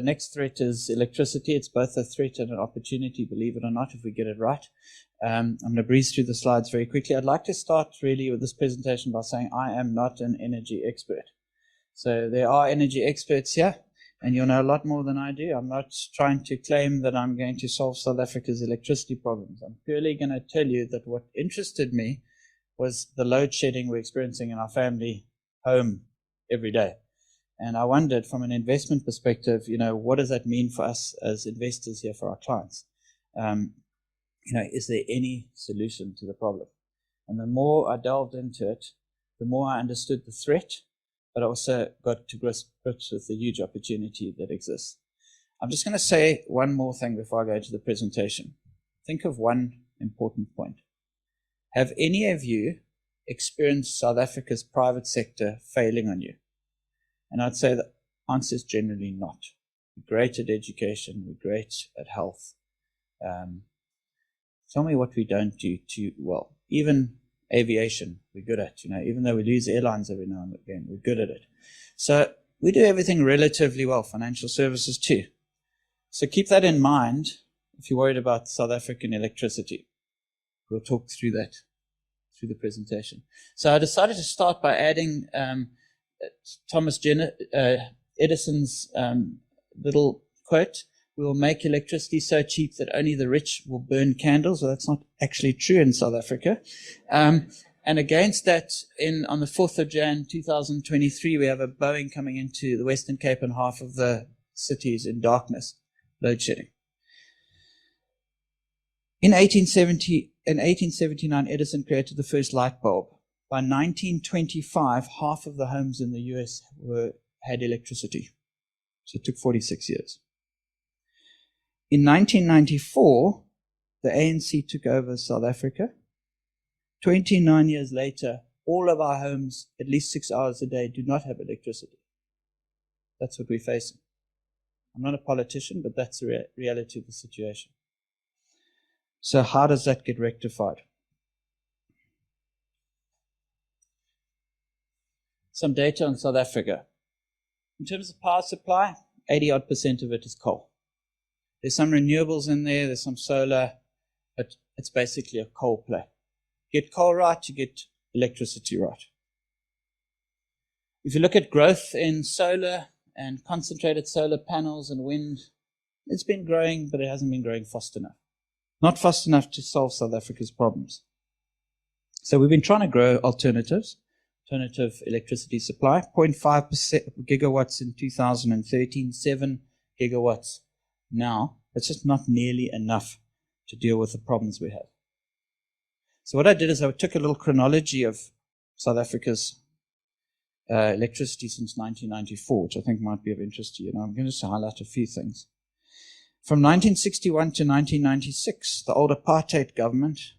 The next threat is electricity. It's both a threat and an opportunity, believe it or not, if we get it right. I'm going to breeze through the slides very quickly. I'd like to start really with this presentation by saying I am not an energy expert. So there are energy experts here, and you'll know a lot more than I do. I'm not trying to claim that I'm going to solve South Africa's electricity problems. I'm purely going to tell you that what interested me was the load shedding we're experiencing in our family home every day. And I wondered, from an investment perspective, what does that mean for us as investors here for our clients? Is there any solution to the problem? And the more I delved into it, the more I understood the threat, but I also got to grips with the huge opportunity that exists. I'm just going to say one more thing before I go to the presentation. Think of one important point. Have any of you experienced South Africa's private sector failing on you? And I'd say the answer is generally not. We're great at education, we're great at health. Tell me what we don't do too well. Even aviation, we're good at, even though we lose airlines every now and again, we're good at it. So we do everything relatively well, financial services too. So keep that in mind if you're worried about South African electricity. We'll talk through that through the presentation. So I decided to start by adding Thomas Edison's little quote: "We will make electricity so cheap that only the rich will burn candles." Well, that's not actually true in South Africa. And against that, on the 4th of Jan 2023, we have a Boeing coming into the Western Cape and half of the cities in darkness, load shedding. In 1879, Edison created the first light bulb. By 1925, half of the homes in the US had electricity. So it took 46 years. In 1994, the ANC took over South Africa. 29 years later, all of our homes, at least 6 hours a day, do not have electricity. That's what we're facing. I'm not a politician, but that's the reality of the situation. So how does that get rectified? Some data on South Africa. In terms of power supply, 80% of it is coal. There's some renewables in there, there's some solar, but it's basically a coal play. Get coal right, you get electricity right. If you look at growth in solar and concentrated solar panels and wind, it's been growing, but it hasn't been growing fast enough. Not fast enough to solve South Africa's problems. So we've been trying to grow alternative electricity supply, 0.5 gigawatts in 2013, 7 gigawatts now. It's just not nearly enough to deal with the problems we have. So what I did is I took a little chronology of South Africa's electricity since 1994, which I think might be of interest to you. And I'm going to just highlight a few things. From 1961 to 1996, the old apartheid government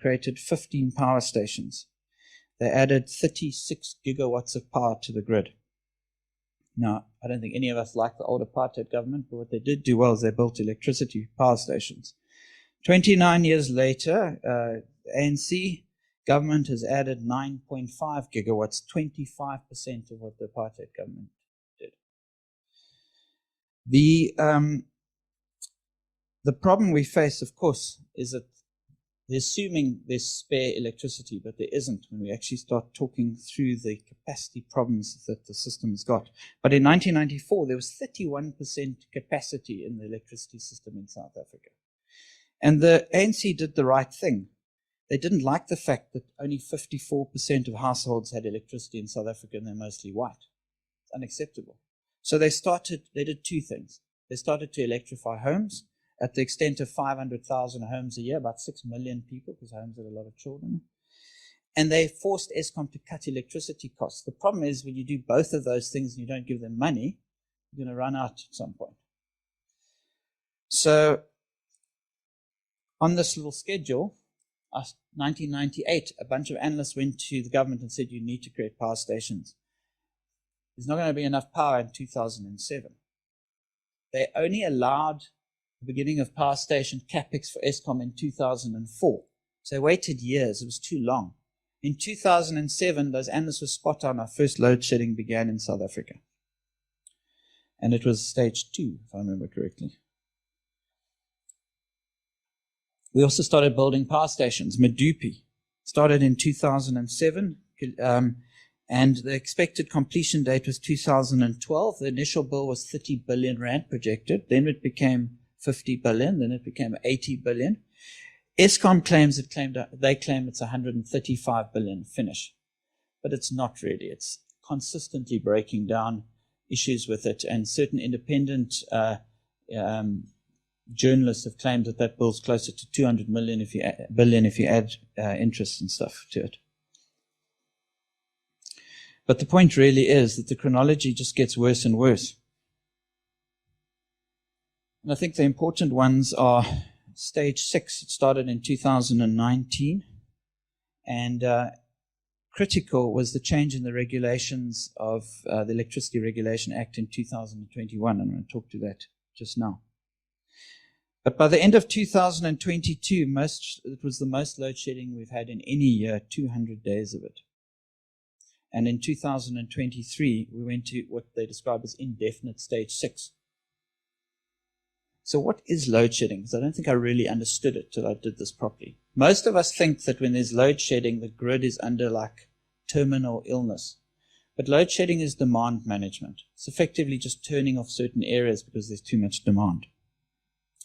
created 15 power stations. They added 36 gigawatts of power to the grid. Now, I don't think any of us like the old apartheid government, but what they did do well is they built electricity power stations. 29 years later, the ANC government has added 9.5 gigawatts, 25% of what the apartheid government did. The problem we face, of course, is that they're assuming there's spare electricity, but there isn't when we actually start talking through the capacity problems that the system's got. But in 1994, there was 31% capacity in the electricity system in South Africa. And the ANC did the right thing. They didn't like the fact that only 54% of households had electricity in South Africa, and they're mostly white. It's unacceptable. So they did two things. They started to electrify homes at the extent of 500,000 homes a year, about 6 million people, because homes have a lot of children. And they forced Eskom to cut electricity costs. The problem is when you do both of those things and you don't give them money, you're going to run out at some point. So on this little schedule, 1998, a bunch of analysts went to the government and said, you need to create power stations. There's not going to be enough power in 2007. They only allowed the beginning of power station capex for Eskom in 2004. So they waited years. It was too long. In 2007, those analysts were spot on. Our first load shedding began in South Africa. And it was stage 2, if I remember correctly. We also started building power stations. Medupi started in 2007, and the expected completion date was 2012. The initial bill was 30 billion rand projected. Then it became 50 billion. Then it became 80 billion. Eskom they claim it's 135 billion finish, but it's not really. It's consistently breaking down issues with it, and certain independent journalists have claimed that bill's closer to 200 billion if you add interest and stuff to it. But the point really is that the chronology just gets worse and worse. And I think the important ones are stage 6. It started in 2019, and critical was the change in the regulations of the Electricity Regulation Act in 2021, and I'm going to talk to that just now. But by the end of 2022, it was the most load shedding we've had in any year, 200 days of it. And in 2023, we went to what they describe as indefinite stage 6. So what is load shedding? Because I don't think I really understood it till I did this properly. Most of us think that when there's load shedding, the grid is under like terminal illness. But load shedding is demand management. It's effectively just turning off certain areas because there's too much demand.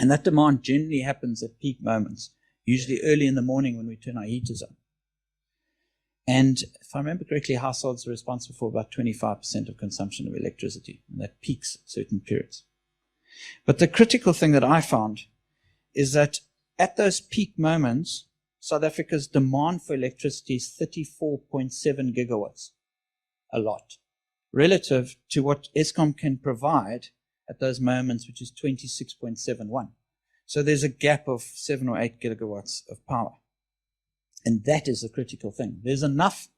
And that demand generally happens at peak moments, usually early in the morning when we turn our heaters on. And if I remember correctly, households are responsible for about 25% of consumption of electricity, and that peaks at certain periods. But the critical thing that I found is that at those peak moments, South Africa's demand for electricity is 34.7 gigawatts, a lot, relative to what Eskom can provide at those moments, which is 26.71. So there's a gap of 7 or 8 gigawatts of power. And that is the critical thing. There are enough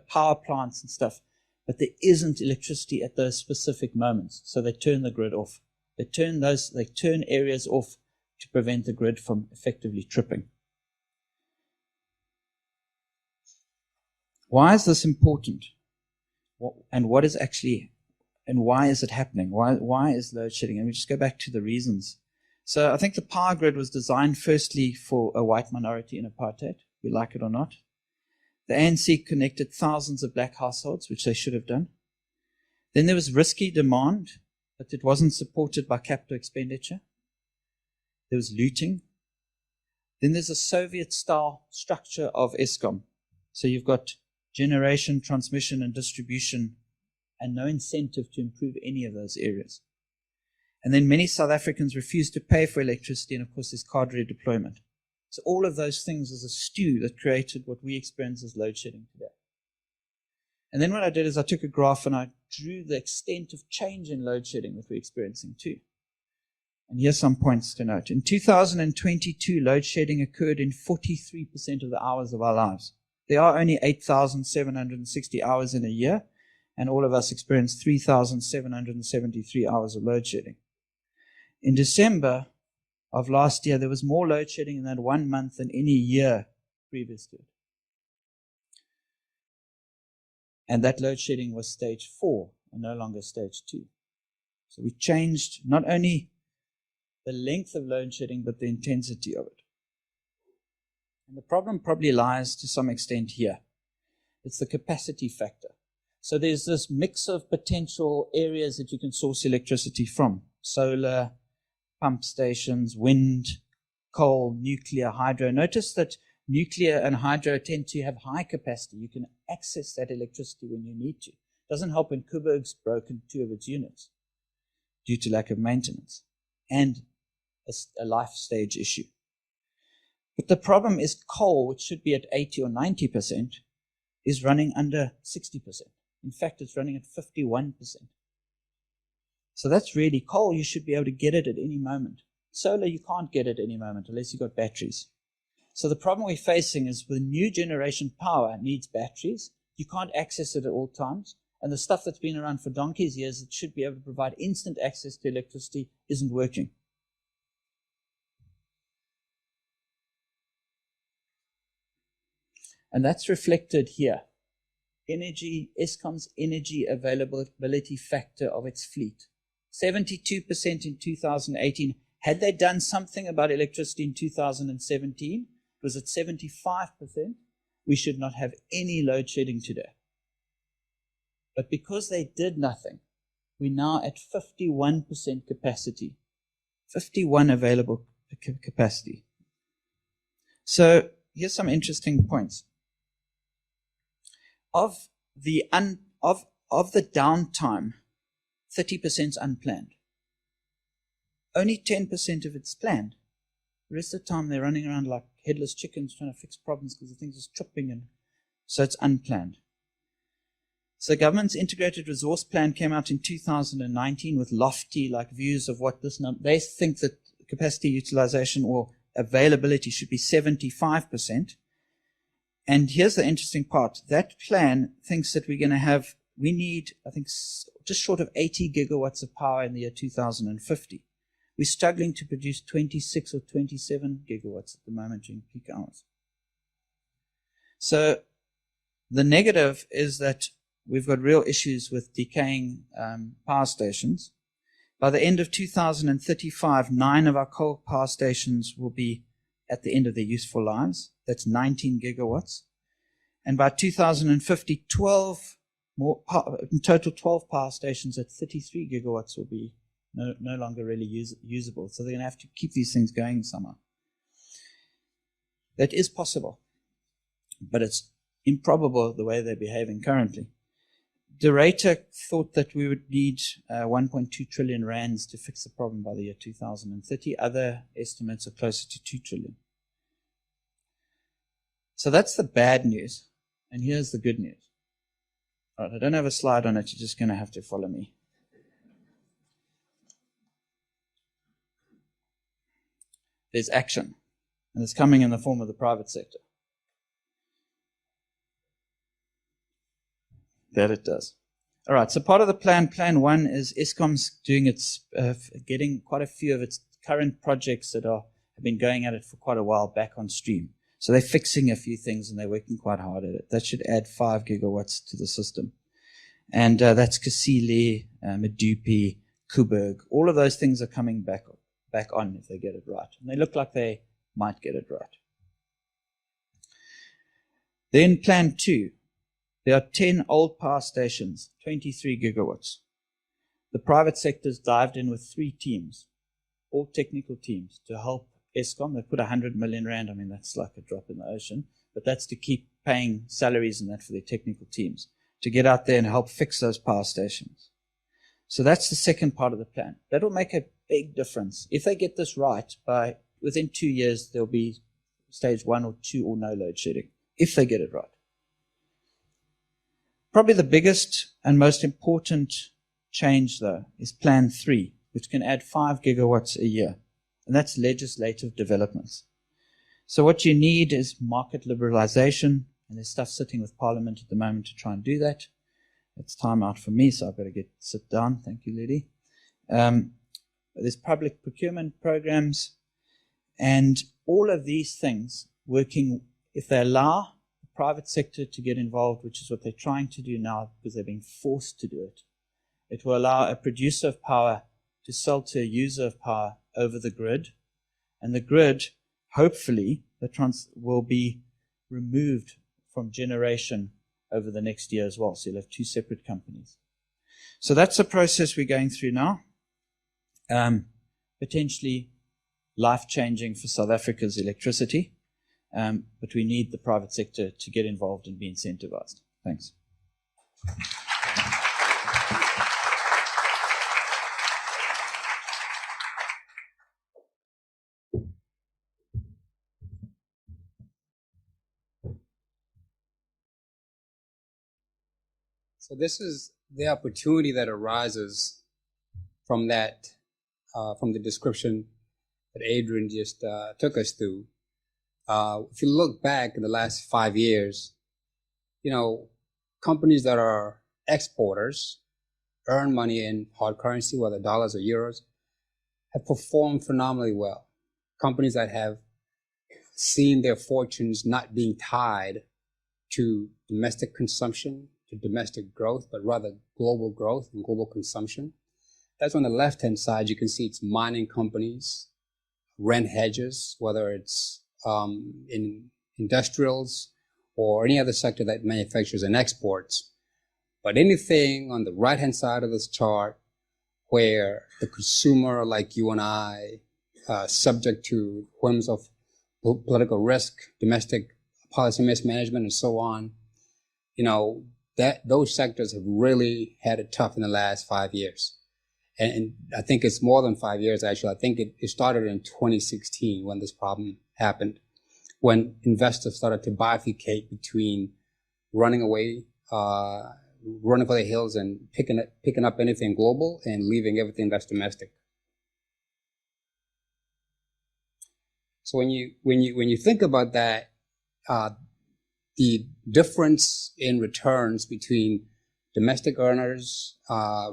power plants and stuff, but there isn't electricity at those specific moments. So they turn the grid off. They turn areas off to prevent the grid from effectively tripping. Why is this important? And why is it happening? Why is load shedding? And we just go back to the reasons. So I think the power grid was designed firstly for a white minority in apartheid, we like it or not. The ANC connected thousands of black households, which they should have done. Then there was risky demand, but it wasn't supported by capital expenditure. There was looting. Then there's a Soviet-style structure of Eskom. So you've got generation, transmission, and distribution, and no incentive to improve any of those areas. And then many South Africans refuse to pay for electricity, and of course there's cadre deployment. So all of those things is a stew that created what we experience as load shedding today. And then what I did is I took a graph and I drew the extent of change in load shedding that we're experiencing too. And here's some points to note. In 2022, load shedding occurred in 43% of the hours of our lives. There are only 8,760 hours in a year, and all of us experienced 3,773 hours of load shedding. In December of last year, there was more load shedding in that 1 month than any year previous to it. And that load shedding was stage 4 and no longer stage 2. So we changed not only the length of load shedding, but the intensity of it. And the problem probably lies to some extent here. It's the capacity factor. So there's this mix of potential areas that you can source electricity from: solar, pump stations, wind, coal, nuclear, hydro. Notice that nuclear and hydro tend to have high capacity. You can access that electricity when you need to. It doesn't help when Kuberg's broken 2 of its units due to lack of maintenance and a life stage issue. But the problem is coal, which should be at 80 or 90%, is running under 60%. In fact, it's running at 51%. So that's really coal. You should be able to get it at any moment. Solar, you can't get it at any moment unless you've got batteries. So the problem we're facing is with new generation power needs batteries. You can't access it at all times. And the stuff that's been around for donkey's years that should be able to provide instant access to electricity isn't working. And that's reflected here Eskom's energy availability factor of its fleet. 72% in 2018. Had they done something about electricity in 2017, it was at 75%. We should not have any load shedding today. But because they did nothing, we're now at 51% capacity, 51 available capacity. So here's some interesting points. Of the downtime, 30% is unplanned. Only 10% of it's planned. The rest of the time they're running around like headless chickens trying to fix problems because the things are tripping, and so it's unplanned. So the government's integrated resource plan came out in 2019 with lofty views of what this number. They think that capacity utilization or availability should be 75%. And here's the interesting part. That plan thinks that we need, I think, just short of 80 gigawatts of power in the year 2050. We're struggling to produce 26 or 27 gigawatts at the moment during peak hours. So the negative is that we've got real issues with decaying power stations. By the end of 2035, 9 of our coal power stations will be at the end of their useful lives. That's 19 gigawatts. And by 2050, 12 more, in total 12 power stations at 33 gigawatts will be no longer really usable. So they're going to have to keep these things going somehow. That is possible, but it's improbable the way they're behaving currently. De Ruyter thought that we would need 1.2 trillion rands to fix the problem by the year 2030. Other estimates are closer to 2 trillion. So that's the bad news. And here's the good news. All right, I don't have a slide on it. You're just going to have to follow me. There's action, and it's coming in the form of the private sector. That it does. All right, so part of the plan 1 is Eskom's doing its, getting quite a few of its current projects that have been going at it for quite a while back on stream. So they're fixing a few things and they're working quite hard at it. That should add 5 gigawatts to the system. And that's Kusile, Medupi, Kuberg. All of those things are coming back on if they get it right. And they look like they might get it right. Then plan 2. There are 10 old power stations, 23 gigawatts. The private sector's dived in with 3 teams, all technical teams, to help Eskom. They put 100 million rand. I mean, that's like a drop in the ocean. But that's to keep paying salaries and that for their technical teams, to get out there and help fix those power stations. So that's the second part of the plan. That'll make a big difference. If they get this right, within 2 years, there'll be stage 1 or 2 or no load shedding, if they get it right. Probably the biggest and most important change, though, is Plan 3, which can add 5 gigawatts a year. And that's legislative developments. So what you need is market liberalization, and there's stuff sitting with Parliament at the moment to try and do that. It's time out for me, so I've got to sit down. Thank you, Lily. There's public procurement programs, and all of these things working, if they allow the private sector to get involved, which is what they're trying to do now because they're being forced to do it, it will allow a producer of power to sell to a user of power over the grid, and the grid, hopefully, will be removed from generation over the next year as well. So you'll have 2 separate companies. So that's the process we're going through now. Potentially life-changing for South Africa's electricity, but we need the private sector to get involved and be incentivized. Thanks. So this is the opportunity that arises from that, from the description that Adrian just took us through. If you look back in the last 5 years, companies that are exporters earn money in hard currency, whether dollars or euros, have performed phenomenally well. Companies that have seen their fortunes not being tied to domestic consumption, to domestic growth, but rather global growth and global consumption. That's on the left-hand side. You can see it's mining companies, rent hedges, whether it's in industrials or any other sector that manufactures and exports. But anything on the right-hand side of this chart where the consumer, like you and I, subject to whims of political risk, domestic policy mismanagement, and so on, that those sectors have really had it tough in the last 5 years. And I think it's more than 5 years, actually. I think it started in 2016 when this problem happened, when investors started to bifurcate between running away, running for the hills and picking up anything global and leaving everything that's domestic. So when you think about that, the difference in returns between domestic earners,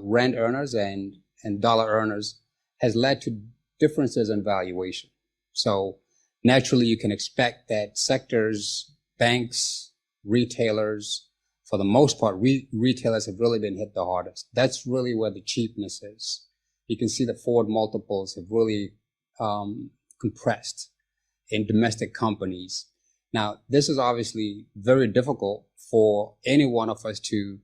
rent earners, and dollar earners has led to differences in valuation. So naturally, you can expect that sectors, banks, retailers, for the most part, retailers have really been hit the hardest. That's really where the cheapness is. You can see the forward multiples have really compressed in domestic companies. Now, this is obviously very difficult for any one of us to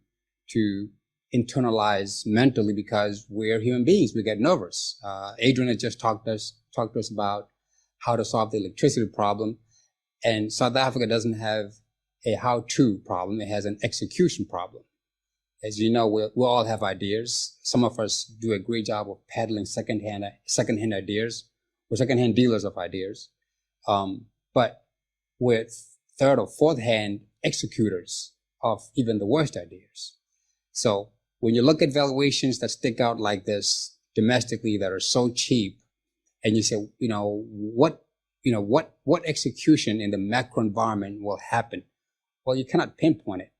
internalize mentally because we're human beings. We get nervous. Adrian had just talked to us about how to solve the electricity problem. And South Africa doesn't have a how-to problem. It has an execution problem. As you know, we all have ideas. Some of us do a great job of peddling secondhand ideas. We're secondhand dealers of ideas. But we're third or fourth hand executors of even the worst ideas. So when you look at valuations that stick out like this domestically that are so cheap, and you say, what execution in the macro environment will happen? Well, you cannot pinpoint it.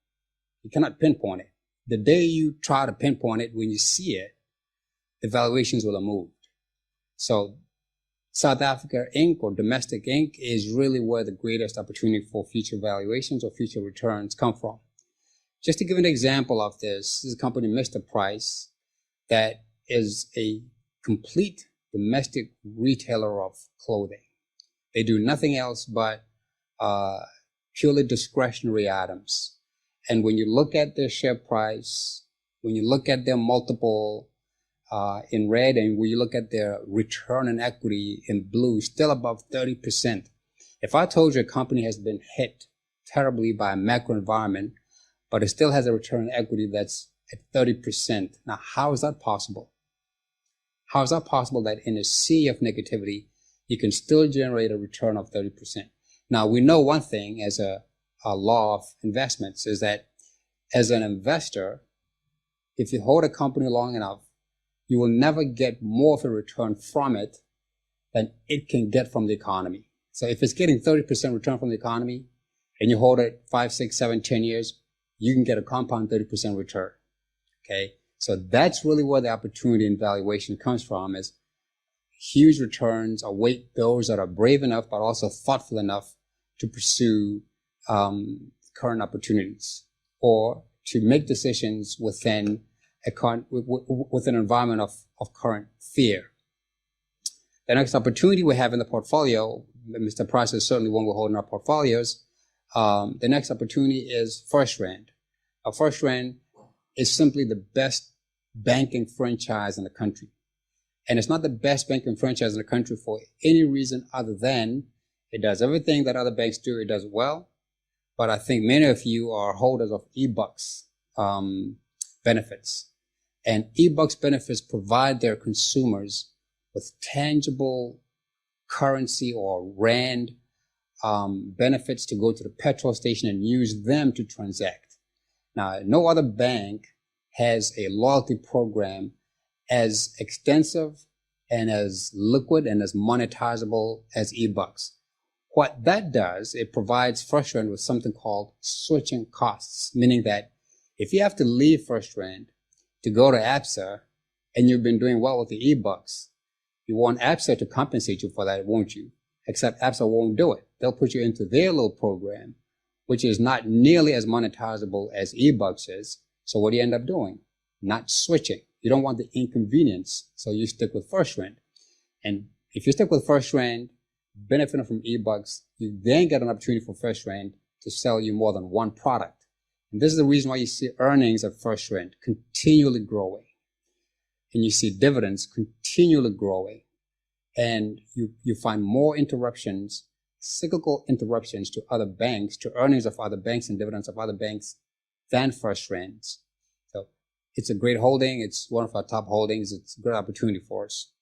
You cannot pinpoint it. The day you try to pinpoint it, when you see it, the valuations will have moved. So South Africa Inc. or domestic Inc. is really where the greatest opportunity for future valuations or future returns come from. Just to give an example of this is a company, Mr. Price, that is a complete domestic retailer of clothing. They do nothing else but purely discretionary items. And when you look at their share price, when you look at their multiple in red, and when you look at their return on equity in blue, still above 30%. If I told you a company has been hit terribly by a macro environment, but it still has a return on equity that's at 30%, now how is that possible? How is that possible that in a sea of negativity, you can still generate a return of 30%? Now, we know one thing as a law of investments is that as an investor, if you hold a company long enough, you will never get more of a return from it than it can get from the economy. So if it's getting 30% return from the economy and you hold it 5, 6, 7, 10 years, you can get a compound 30% return. Okay. So that's really where the opportunity in valuation comes from, is huge returns await those that are brave enough, but also thoughtful enough to pursue current opportunities or to make decisions within an environment of current fear. The next opportunity we have in the portfolio, Mr. Price is certainly one we hold in our portfolios. The next opportunity is FirstRand. FirstRand is simply the best banking franchise in the country. And it's not the best banking franchise in the country for any reason other than it does everything that other banks do. It does well. But I think many of you are holders of eBucks benefits. And eBucks benefits provide their consumers with tangible currency or rand benefits to go to the petrol station and use them to transact. Now, no other bank has a loyalty program as extensive and as liquid and as monetizable as eBucks. What that does, it provides FirstRand with something called switching costs, meaning that if you have to leave FirstRand to go to ABSA and you've been doing well with the eBucks, you want ABSA to compensate you for that, won't you? Except ABSA won't do it. They'll put you into their little program which is not nearly as monetizable as eBucks is. So what do you end up doing? Not switching. You don't want the inconvenience, so you stick with First Rand. And if you stick with First Rand, benefiting from eBucks, you then get an opportunity for First Rand to sell you more than one product. And this is the reason why you see earnings of First Rand continually growing. And you see dividends continually growing. And you find more interruptions, cyclical interruptions to other banks, to earnings of other banks and dividends of other banks than First Rand's. So it's a great holding. It's one of our top holdings. It's a great opportunity for us.